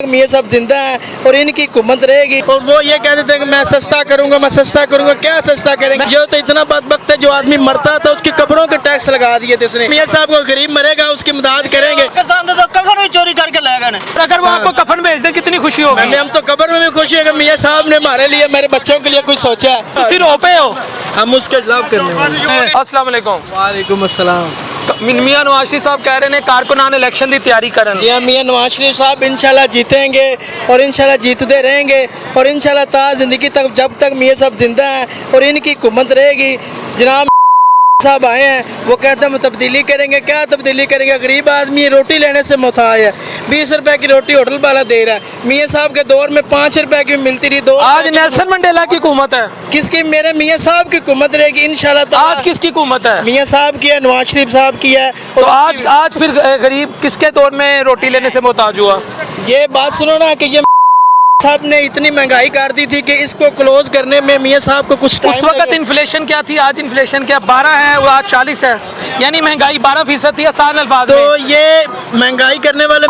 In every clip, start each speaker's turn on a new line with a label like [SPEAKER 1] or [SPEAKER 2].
[SPEAKER 1] मियाँ साहब जिंदा हैं और इनकी हुकूमत रहेगी और वो ये कह देते हैं कि मैं सस्ता करूंगा, मैं सस्ता करूंगा। क्या सस्ता करेंगे? जो तो इतना बदबख्त है, जो आदमी मरता था उसकी कब्रों के टैक्स लगा दिए थे इसने। मियाँ साहब को गरीब मरेगा उसकी मदद करेंगे।
[SPEAKER 2] तो कफन भी चोरी करके ले गए।
[SPEAKER 3] अगर वो आपको कफन भेज दे कितनी खुशी होगी?
[SPEAKER 1] हम तो कब्र में भी खुशी है कि मियाँ साहब ने हमारे लिए, मेरे बच्चों के लिए कुछ सोचा है।
[SPEAKER 3] फिर रोपे हो
[SPEAKER 1] हम उसके खिलाफ करने वाले।
[SPEAKER 3] अस्सलाम वालेकुम।
[SPEAKER 1] वालेकुम अस्सलाम।
[SPEAKER 3] मियाँ नवाज शरीफ साहब कह रहे हैं कारकुनान इलेक्शन की तैयारी करन।
[SPEAKER 1] जी हाँ, मियाँ नवाज शरीफ साहब इंशाल्लाह जीतेंगे और इंशाल्लाह जीतते रहेंगे और इंशाल्लाह ता ज़िंदगी तक जब तक मियाँ साहब जिंदा हैं और इनकी हुकूमत रहेगी। जनाब साहब आए हैं, वो कहते हैं हम तब्दीली करेंगे। क्या तब्दीली करेंगे? गरीब आदमी रोटी लेने से मुताज है। 20 रुपए की रोटी होटल वाला दे रहा है। मियाँ साहब के दौर में 5 रुपए की मिलती रही।
[SPEAKER 3] आज नेल्सन मंडेला की हुकूमत है।
[SPEAKER 1] किसकी? मेरे मियाँ साहब की हुकूमत रहेगी इंशाल्लाह।
[SPEAKER 3] आज किसकी हुकूमत है?
[SPEAKER 1] मियाँ साहब की है, नवाज शरीफ साहब की है।
[SPEAKER 3] तो आज फिर गरीब किसके दौर में रोटी लेने से मोहताज हुआ?
[SPEAKER 1] ये बात सुनो ना कि ये साहब ने इतनी महंगाई कर दी थी कि इसको क्लोज करने में मियाँ साहब को कुछ
[SPEAKER 3] उस वक्त इन्फ्लेशन क्या थी, आज इन्फ्लेशन क्या? 12 है और आज 40 है, यानी महंगाई 12% थी आसान अल्फाज में।
[SPEAKER 1] तो ये महंगाई करने वाले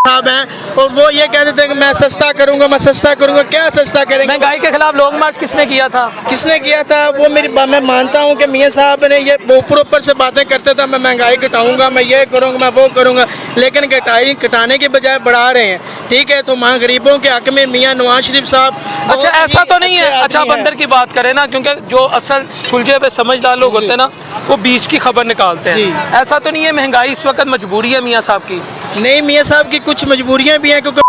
[SPEAKER 1] साहब हैं और वो ये कह देते हैं कि मैं सस्ता करूंगा, मैं सस्ता करूंगा। क्या सस्ता करेंगे?
[SPEAKER 3] महंगाई के खिलाफ लॉन्ग मार्च किसने किया था?
[SPEAKER 1] किसने किया था? वो मैं मानता हूँ कि मियाँ साहब ने ये ऊपर से बातें करते थे, मैं महंगाई घटाऊंगा, मैं ये करूँगा, मैं वो करूँगा, लेकिन घटाने के बजाय बढ़ा रहे हैं। ठीक है, तो वहाँ गरीबों के हक में मियाँ नवाज शरीफ साहब।
[SPEAKER 3] अच्छा, ऐसा तो नहीं है। अच्छा, आप अंदर की बात करें ना, क्योंकि जो असल सुलझे पे समझदार लोग होते हैं ना, वो बीच की खबर निकालते हैं। ऐसा तो नहीं है महंगाई इस वक्त मजबूरी है मियाँ साहब की?
[SPEAKER 1] नहीं, मियाँ साहब की कुछ मजबूरियाँ भी हैं, क्योंकि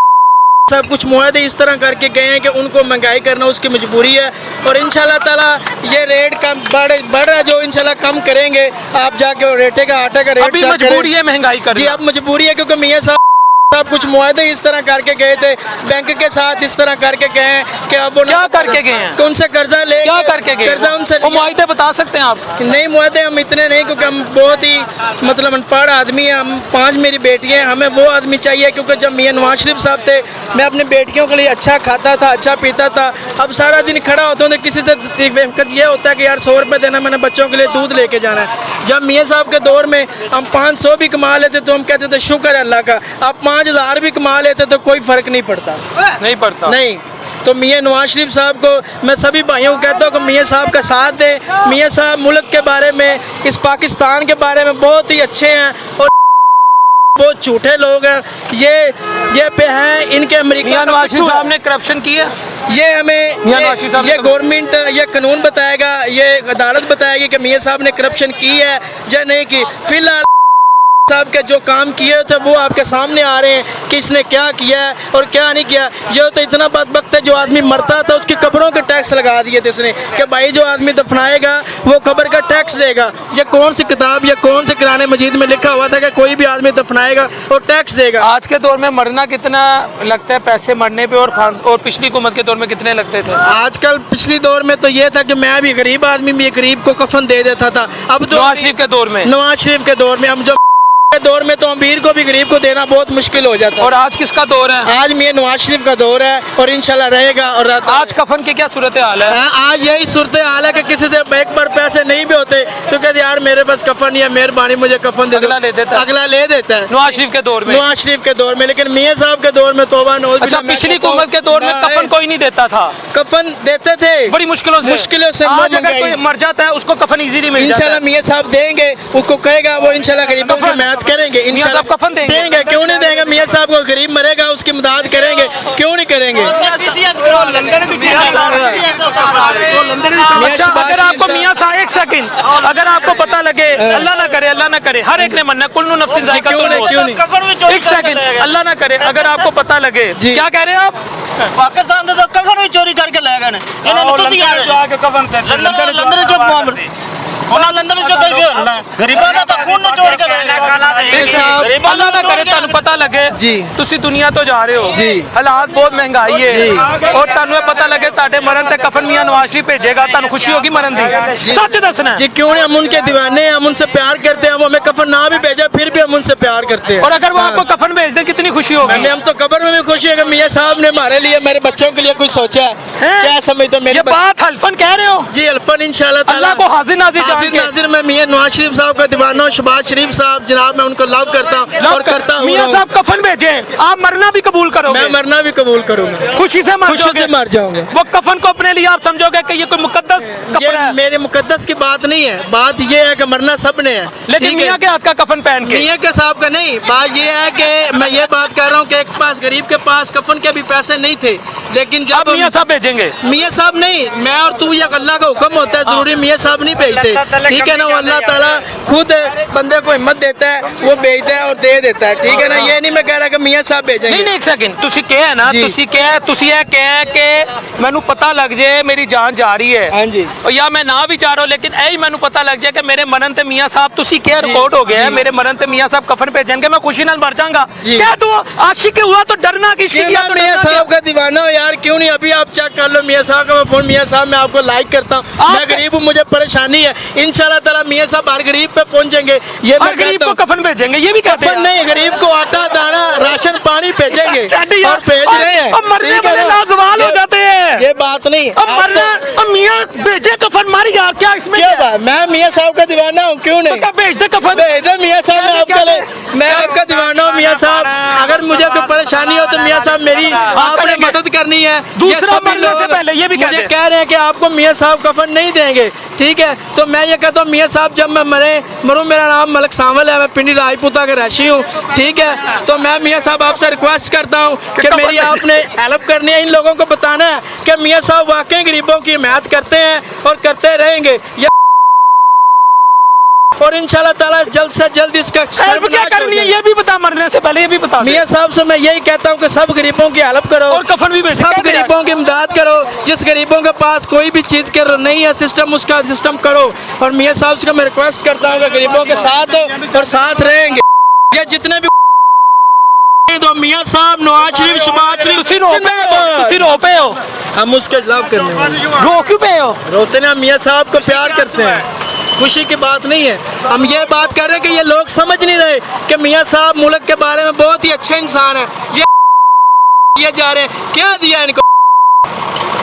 [SPEAKER 1] साहब कुछ मुआहदे इस तरह करके गए हैं कि उनको महंगाई करना उसकी मजबूरी है और इंशाल्लाह ताला ये रेट कम बढ़ रहा, जो इंशाल्लाह कम करेंगे। आप जाके रेटे का आटे का रेट
[SPEAKER 3] अभी मजबूरी है महंगाई करना।
[SPEAKER 1] जी, अब मजबूरी है, क्योंकि मियाँ साहब कुछ मुआहदे इस तरह करके गए थे बैंक के साथ, इस तरह करके गए हैं कि अब वो
[SPEAKER 3] क्या करके गए हैं?
[SPEAKER 1] कि उनसे कर्जा ले,
[SPEAKER 3] क्या करके गए?
[SPEAKER 1] कर्जा उनसे
[SPEAKER 3] वो मुआहदे बता सकते हैं आप?
[SPEAKER 1] नहीं, मुआहदे हम इतने नहीं, क्योंकि हम बहुत ही मतलब अनपढ़ आदमी हैं। हम 5 मेरी बेटियां हैं, हमें वो आदमी चाहिए, क्योंकि जब मियाँ नवाज शरीफ साहब थे मैं अपनी बेटियों के लिए अच्छा खाता था, अच्छा पीता था। अब सारा दिन खड़ा होता हूँ तो किसी से वक्त ये होता है कि यार 100 रुपये देना, मैंने बच्चों के लिए दूध लेके जाना है। जब मियाँ साहब के दौर में हम 500 भी कमा लेते तो हम कहते थे शुक्र है अल्लाह का। अब 5000 भी कमा लेते तो कोई फर्क नहीं पड़ता।
[SPEAKER 3] नहीं पड़ता।
[SPEAKER 1] नहीं, तो मियाँ नवाज शरीफ साहब को मैं सभी भाइयों को कहता हूँ कि मियाँ साहब का साथ दें। मियाँ साहब मुल्क के बारे में, इस पाकिस्तान के बारे में बहुत ही अच्छे हैं और बहुत झूठे लोग हैं। ये पे हैं इनके अमेरिका।
[SPEAKER 3] मियाँ नवाज शरीफ साहब ने करप्शन की है?
[SPEAKER 1] ये हमें ये गवर्नमेंट, ये कानून बताएगा, ये अदालत बताएगी कि मियाँ साहब ने करप्शन की है या नहीं की। फिलहाल साहब के जो काम किए थे वो आपके सामने आ रहे हैं कि इसने क्या किया है और क्या नहीं किया। ये तो इतना बदबख्त है, जो आदमी मरता था उसकी कब्रों के टैक्स लगा दिए थे इसने कि भाई जो आदमी दफनाएगा वो कब्र का टैक्स देगा। ये कौन सी किताब या कौन से कुरान मजीद में लिखा हुआ था कि कोई भी आदमी दफनाएगा और टैक्स देगा?
[SPEAKER 3] आज के दौर में मरना कितना लगता है पैसे मरने पे, और पिछली हुकूमत के दौर में कितने लगते थे?
[SPEAKER 1] आजकल पिछली दौर में तो ये था कि मैं भी गरीब आदमी भी गरीब को कफन दे देता था। अब तो
[SPEAKER 3] नवाज शरीफ के दौर में,
[SPEAKER 1] नवाज शरीफ के दौर में, हम जो दौर में तो अमीर को भी गरीब को देना बहुत मुश्किल हो जाता है।
[SPEAKER 3] और आज किसका दौर है?
[SPEAKER 1] आज मियाँ नवाज शरीफ का दौर है और इंशाल्लाह रहेगा। और
[SPEAKER 3] आज कफन की क्या सूरत हाल है?
[SPEAKER 1] आज यही सूरत हाल है कि किसी से एक बार पैसे नहीं भी होते तो कहते यार मेरे पास कफन नहीं है, मेहरबानी मुझे कफन दे दो।
[SPEAKER 3] अगला ले देता है।
[SPEAKER 1] अगला ले देता है
[SPEAKER 3] नवाज शरीफ के दौर में,
[SPEAKER 1] नवाज शरीफ के दौर में। लेकिन मियाँ साहब के दौर में तौबा नौज।
[SPEAKER 3] अच्छा, पिछली हुकूमत के दौर में कफन कोई नहीं देता था?
[SPEAKER 1] कफन देते थे
[SPEAKER 3] बड़ी मुश्किलों से। आज अगर कोई मर जाता है उसको कफन इजीली मिल जाता है।
[SPEAKER 1] इंशाल्लाह मियाँ साहब देंगे, उसको कहेगा वो इंशाल्लाह गरीबों की मदद करेंगे। इंशाल्लाह
[SPEAKER 3] कफन देंगे।
[SPEAKER 1] क्यों नहीं देंगे? मियाँ साहब को गरीब मरेगा उसकी मदद करेंगे, क्यों नहीं करेंगे?
[SPEAKER 3] अच्छा, अगर आपको मियाँ साहब, एक सेकंड, अगर आपको पता लगे, अल्लाह ना करे, हर एक ने मरना, कुल्लू नफ्सिन जायकातुल मौत। एक सेकंड, अल्लाह ना करे, अगर आपको पता लगे, क्या कह रहे हैं आप?
[SPEAKER 2] पाकिस्तान तो कफन भी चोरी करके ले गए।
[SPEAKER 3] अल्लाह ना करे तुहानू पता लगे
[SPEAKER 1] जी,
[SPEAKER 3] तुसी दुनिया तो जा रहे हो
[SPEAKER 1] जी,
[SPEAKER 3] हालात बहुत महंगाई है और तुहानू पता लगे ताडे मरण ते कफन मियाँ नवाज शरीफ भेजेगा, तुहानू खुशी होगी मरण दी? सच दसना
[SPEAKER 1] जी। क्यों नहीं? हम उनके दीवाने हैं, हम उनसे प्यार करते हैं। वो हमें कफन ना भी भेजे फिर भी हम उनसे प्यार करते हैं।
[SPEAKER 3] और अगर वो आपको कफन भेज दे कितनी खुशी होगी?
[SPEAKER 1] हम तो कब्र में भी खुशी है कि मियाँ साहब ने हमारे लिए, मेरे बच्चों के लिए कुछ सोचा है। क्या समझते हो?
[SPEAKER 3] ये बात हल्फन कह रहे हो?
[SPEAKER 1] जी, अल्फन इंशाल्लाह
[SPEAKER 3] अल्लाह को हाजिर नाजिर
[SPEAKER 1] नाज़िर मैं मियां नवाज शरीफ साहब का दीवाना हूँ, शहबाज शरीफ साहब जनाब, मैं उनको लव करता हूँ और करता हूँ।
[SPEAKER 3] मियां साहब कफन भेजें, आप मरना भी कबूल करोगे?
[SPEAKER 1] मैं मरना भी कबूल करूंगा,
[SPEAKER 3] खुशी से
[SPEAKER 1] मर जाऊंगा।
[SPEAKER 3] वो कफन को अपने लिए आप समझोगे कि ये कोई मुकद्दस कपड़ा
[SPEAKER 1] ये
[SPEAKER 3] है?
[SPEAKER 1] मेरे मुकद्दस की बात नहीं है, बात ये है कि मरना सब ने है।
[SPEAKER 3] लेकिन
[SPEAKER 1] ठीक है?
[SPEAKER 3] मियां के हाथ का कफन पहन के,
[SPEAKER 1] मियां के साहब का नहीं, बात ये है कि मैं ये बात कर रहा हूँ कि एक पास गरीब के पास कफन के भी पैसे नहीं थे, लेकिन
[SPEAKER 3] अब
[SPEAKER 1] जब
[SPEAKER 3] मियां साहब भेजेंगे।
[SPEAKER 1] मियां साहब नहीं, मैं और तू, ये अल्लाह का हुक्म होता है, जरूरी मियां साहब नहीं भेजते, ठीक है ना? वो अल्लाह ताला खुद बंदे को हिम्मत देता है, वो भेजता है और दे देता है, ठीक है ना? ये नहीं मैं कह रहा कि मियां साहब भेजेंगे।
[SPEAKER 3] नहीं एक सेकंड, ਤੁਸੀਂ ਕਿਹਾ ਨਾ,
[SPEAKER 1] ਜੀ।
[SPEAKER 3] ਤੁਸੀਂ ਇਹ ਕਿਹਾ ਕਿ ਮੈਨੂੰ ਪਤਾ ਲੱਗ ਜੇ ਮੇਰੀ ਜਾਨ ਜਾ ਰਹੀ ਹੈ,
[SPEAKER 1] हाँ जी,
[SPEAKER 3] और या मैं ना भी चाह रहा हूं, लेकिन यही मैंने पता लग जाए कि मेरे मरण ते मियां साहब तुसी क्या रिकॉर्ड हो गया है, मेरे मरण ते मियां साहब कफन भेजेंगे, मैं खुशी नाल मर जाऊंगा।
[SPEAKER 1] जी।
[SPEAKER 3] क्या तू आशिक हुआ तो डरना किसकी?
[SPEAKER 1] मैं मियां साहब का दीवाना हूँ यार, क्यों नहीं? अभी आप चेक कर लो मियां साहब का मैं फोन, मियां साहब मैं आपको लाइक करता हूँ, मैं गरीब हूँ, मुझे परेशानी है, इंशाल्लाह ताला मियां साहब हर गरीब पे पहुंचेंगे। ये
[SPEAKER 3] हर गरीब को कफन भेजेंगे, ये भी कहते
[SPEAKER 1] कफन
[SPEAKER 3] हैं।
[SPEAKER 1] नहीं, गरीब को आटा दाना राशन पानी भेजेंगे और भेज रहे हैं।
[SPEAKER 3] अब मरने
[SPEAKER 1] ठीक है
[SPEAKER 3] वाले
[SPEAKER 1] ना?
[SPEAKER 3] लाजवाल हो जाते हैं।
[SPEAKER 1] ये बात नहीं,
[SPEAKER 3] अब मरना, अब मियां भेजे कफन मार यार, क्या इसमें
[SPEAKER 1] क्या बात? मैं मियां साहब का दीवाना हूँ, क्यों
[SPEAKER 3] तो
[SPEAKER 1] नहीं?
[SPEAKER 3] क्या भेज दे कफन?
[SPEAKER 1] भेज दे मियां साहब, मैं आपके लिए, मैं आपका दीवाना हूँ मियां साहब। अगर मुझे कोई परेशानी हो तो मियां साहब मेरी आपने
[SPEAKER 3] करेंगे।
[SPEAKER 1] मदद करनी है।
[SPEAKER 3] दूसरा
[SPEAKER 1] ये सभी
[SPEAKER 3] मरने से
[SPEAKER 1] लोग
[SPEAKER 3] पहले ये भी
[SPEAKER 1] मुझे
[SPEAKER 3] कहते हैं।
[SPEAKER 1] कह रहे हैं कि आपको मियां साहब कफन नहीं देंगे, ठीक है? तो मैं ये कहता हूँ मियां साहब जब मैं मरूँ, मेरा नाम मलक सावल है, मैं पिंडी राजपूता का रहशी हूँ, ठीक है? तो मैं मियां साहब आपसे रिक्वेस्ट करता हूँ कि मेरी आपने हेल्प करनी है, इन लोगों को बताना है कि मियां साहब वाकई गरीबों की हिमायत करते हैं और करते रहेंगे, और इंशाल्लाह ताला जल्द से जल्द इसका
[SPEAKER 3] हेल्प क्या
[SPEAKER 1] सर्वनाश हो
[SPEAKER 3] करनी है
[SPEAKER 1] जाएगा।
[SPEAKER 3] ये भी बता, मरने से पहले ये भी बता दे।
[SPEAKER 1] मियां साहब से मैं यही कहता हूँ कि सब गरीबों की हेल्प करो
[SPEAKER 3] और कफन भी भेज
[SPEAKER 1] सब
[SPEAKER 3] कहते हैं।
[SPEAKER 1] गरीबों की इमदाद करो, जिस गरीबों के पास कोई भी चीज़ के नहीं है सिस्टम, उसका सिस्टम करो। और मियां साहब से मैं रिक्वेस्ट करता हूँ कि गरीबों के साथ और साथ रहेंगे। ये जितने भी तो मियां साहब नवाज शरीफ, शहबाज शरीफ,
[SPEAKER 3] तुसी रो पे हो,
[SPEAKER 1] हम उसके लव करने वाले।
[SPEAKER 3] रो क्यों पे हो?
[SPEAKER 1] रोते ना, मियां साहब को प्यार करते हैं, खुशी की बात नहीं है। हम ये बात कर रहे हैं कि ये लोग समझ नहीं रहे कि मियां साहब मुल्क के बारे में बहुत ही अच्छे इंसान है। ये जा रहे हैं, क्या दिया इनको?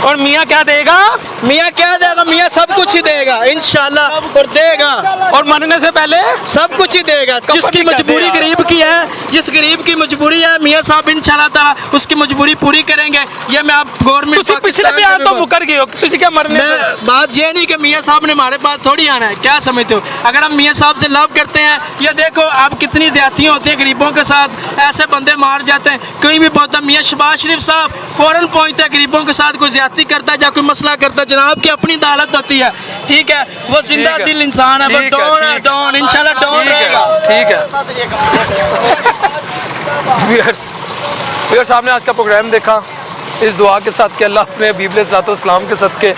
[SPEAKER 3] और मियां क्या देगा?
[SPEAKER 1] मियां क्या देगा? मियां सब कुछ ही देगा इंशाल्लाह, और देगा,
[SPEAKER 3] और मरने से पहले
[SPEAKER 1] सब कुछ ही देगा। जिसकी
[SPEAKER 3] भी कहते
[SPEAKER 1] मजबूरी
[SPEAKER 3] हैं
[SPEAKER 1] गरीब की है, जिस गरीब की मजबूरी है, मियां साहब इंशाल्लाह ताला उसकी मजबूरी पूरी करेंगे। ये मैं आप गवर्नमेंट
[SPEAKER 3] तुसी पिछले बयान तो मुकर गए हो, तुझे क्या मरने से?
[SPEAKER 1] मैं बात ये नहीं कि मियां साहब ने हमारे पास थोड़ी आना है, क्या समझते हो? अगर हम मियां साहब से लव करते हैं, ये देखो अब कितनी ज्यादतियाँ होती हैं गरीबों के साथ, ऐसे बंदे मार जाते हैं, कहीं भी पहुंचता। मियां शहबाज शरीफ साहब फौरन पहुंचते हैं, गरीबों के साथ कोई ज्यादती करता है या कोई मसला करता है, जनाब की अपनी अदालत होती है, ठीक है? वो जिंदा दिल इंसान है, बट डॉन है, डॉन इंशाल्लाह डॉन रहेगा।
[SPEAKER 3] ठीक है। व्यूअर्स, आपने आज का प्रोग्राम देखा, इस दुआ के साथ कि अल्लाह अपने हबीब अलैहिस्सलाम के सदके